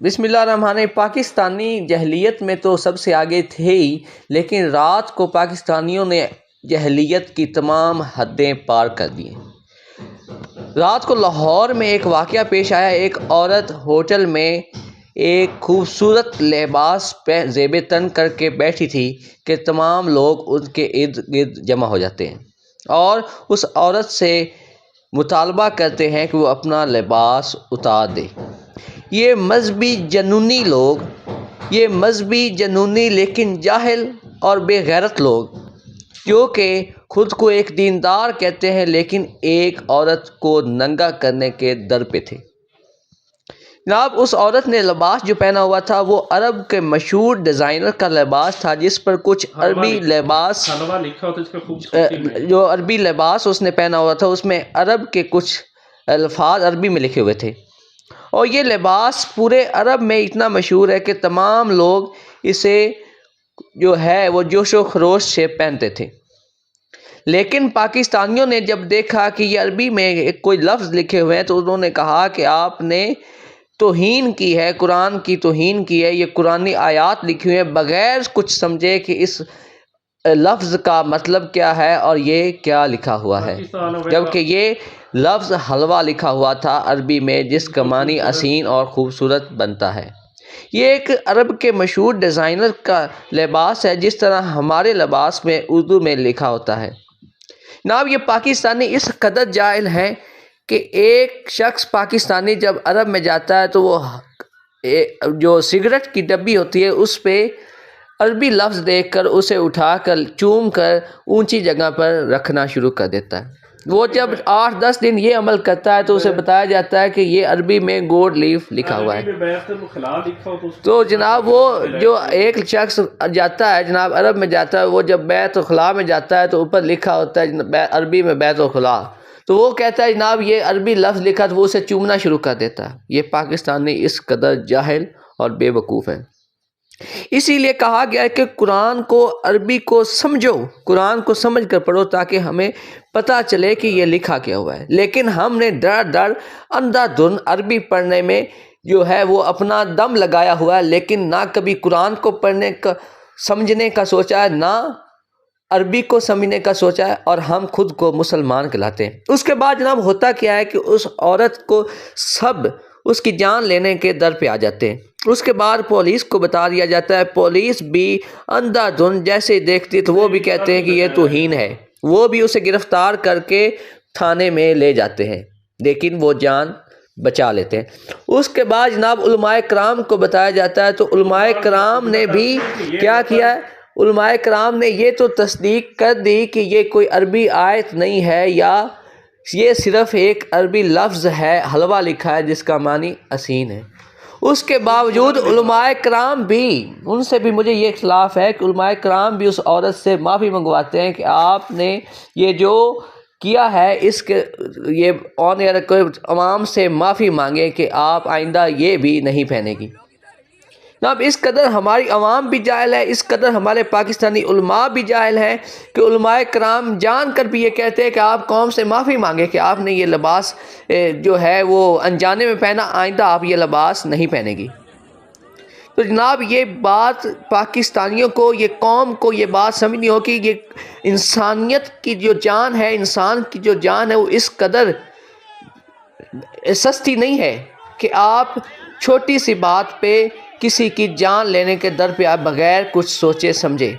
بسم اللہ الرحمن الرحیم۔ پاکستانی جہلیت میں تو سب سے آگے تھے ہی، لیکن رات کو پاکستانیوں نے جہلیت کی تمام حدیں پار کر دیں۔ رات کو لاہور میں ایک واقعہ پیش آیا۔ ایک عورت ہوٹل میں ایک خوبصورت لباس زیب تن کر کے بیٹھی تھی کہ تمام لوگ ان کے ارد گرد جمع ہو جاتے ہیں اور اس عورت سے مطالبہ کرتے ہیں کہ وہ اپنا لباس اتار دے۔ یہ مذہبی جنونی لیکن جاہل اور بے غیرت لوگ، جو کہ خود کو ایک دیندار کہتے ہیں، لیکن ایک عورت کو ننگا کرنے کے در پہ تھے۔ جناب اس عورت نے لباس جو پہنا ہوا تھا وہ عرب کے مشہور ڈیزائنر کا لباس تھا، جس پر کچھ عربی لباس اس نے پہنا ہوا تھا، اس میں عرب کے کچھ الفاظ عربی میں لکھے ہوئے تھے، اور یہ لباس پورے عرب میں اتنا مشہور ہے کہ تمام لوگ اسے جو ہے وہ جوش و خروش سے پہنتے تھے۔ لیکن پاکستانیوں نے جب دیکھا کہ یہ عربی میں کوئی لفظ لکھے ہوئے ہیں تو انہوں نے کہا کہ آپ نے توہین کی ہے، قرآن کی توہین کی ہے، یہ قرآنی آیات لکھی ہوئی ہیں بغیر کچھ سمجھے کہ اس لفظ کا مطلب کیا ہے اور یہ کیا لکھا ہوا ہے، جبکہ یہ لفظ حلوہ لکھا ہوا تھا عربی میں، جس کا معنی حسین اور خوبصورت بنتا ہے۔ یہ ایک عرب کے مشہور ڈیزائنر کا لباس ہے، جس طرح ہمارے لباس میں اردو میں لکھا ہوتا ہے۔ جناب یہ پاکستانی اس قدر جاہل ہیں کہ ایک شخص پاکستانی جب عرب میں جاتا ہے تو وہ جو سگریٹ کی ڈبی ہوتی ہے اس پہ عربی لفظ دیکھ کر اسے اٹھا کر چوم کر اونچی جگہ پر رکھنا شروع کر دیتا ہے۔ وہ جب 8-10 دن یہ عمل کرتا ہے تو اسے بتایا جاتا ہے کہ یہ عربی میں گولڈ لیف لکھا ہوا ہے۔ تو جناب وہ جو ایک شخص جاتا ہے جناب عرب میں جاتا ہے، وہ جب بیت الخلاء میں جاتا ہے تو اوپر لکھا ہوتا ہے عربی میں بیت الخلاء، تو وہ کہتا ہے جناب یہ عربی لفظ لکھا، تو وہ اسے چومنا شروع کر دیتا ہے۔ یہ پاکستانی اس قدر جاہل اور بے وقوف ہے۔ اسی لیے کہا گیا ہے کہ قرآن کو عربی کو سمجھو، قرآن کو سمجھ کر پڑھو تاکہ ہمیں پتہ چلے کہ یہ لکھا کیا ہوا ہے۔ لیکن ہم نے ڈر اندھا دھند عربی پڑھنے میں جو ہے وہ اپنا دم لگایا ہوا ہے، لیکن نہ کبھی قرآن کو پڑھنے کا سمجھنے کا سوچا ہے، نہ عربی کو سمجھنے کا سوچا ہے، اور ہم خود کو مسلمان کہلاتے ہیں۔ اس کے بعد جناب ہوتا کیا ہے کہ اس عورت کو سب اس کی جان لینے کے در پہ آ جاتے ہیں۔ اس کے بعد پولیس کو بتا دیا جاتا ہے، پولیس بھی اندھا دھند جیسے دیکھتی ہے تو وہ بھی کہتے ہیں کہ یہ توہین ہے، وہ بھی اسے گرفتار کر کے تھانے میں لے جاتے ہیں، لیکن وہ جان بچا لیتے ہیں۔ اس کے بعد جناب علماء کرام کو بتایا جاتا ہے، تو علماء کرام نے بھی کیا کیا ہے، علماء کرام نے یہ تو تصدیق کر دی کہ یہ کوئی عربی آیت نہیں ہے، یا یہ صرف ایک عربی لفظ ہے، حلوہ لکھا ہے جس کا معنی حسین ہے۔ اس کے باوجود علماء کرام بھی، ان سے بھی مجھے یہ اختلاف ہے کہ علماء کرام بھی اس عورت سے معافی منگواتے ہیں کہ آپ نے یہ جو کیا ہے اس کے یہ آن ایئر عوام سے معافی مانگے کہ آپ آئندہ یہ بھی نہیں پہنے گی۔ اب اس قدر ہماری عوام بھی جاہل ہے، اس قدر ہمارے پاکستانی علماء بھی جاہل ہیں کہ علماء کرام جان کر بھی یہ کہتے ہیں کہ آپ قوم سے معافی مانگے کہ آپ نے یہ لباس جو ہے وہ انجانے میں پہنا، آئندہ آپ یہ لباس نہیں پہنے گی۔ تو جناب یہ بات پاکستانیوں کو، یہ قوم کو یہ بات سمجھنی ہو کہ یہ انسانیت کی جو جان ہے، انسان کی جو جان ہے وہ اس قدر سستی نہیں ہے کہ آپ چھوٹی سی بات پہ کسی کی جان لینے کے در پہ آپ بغیر کچھ سوچے سمجھے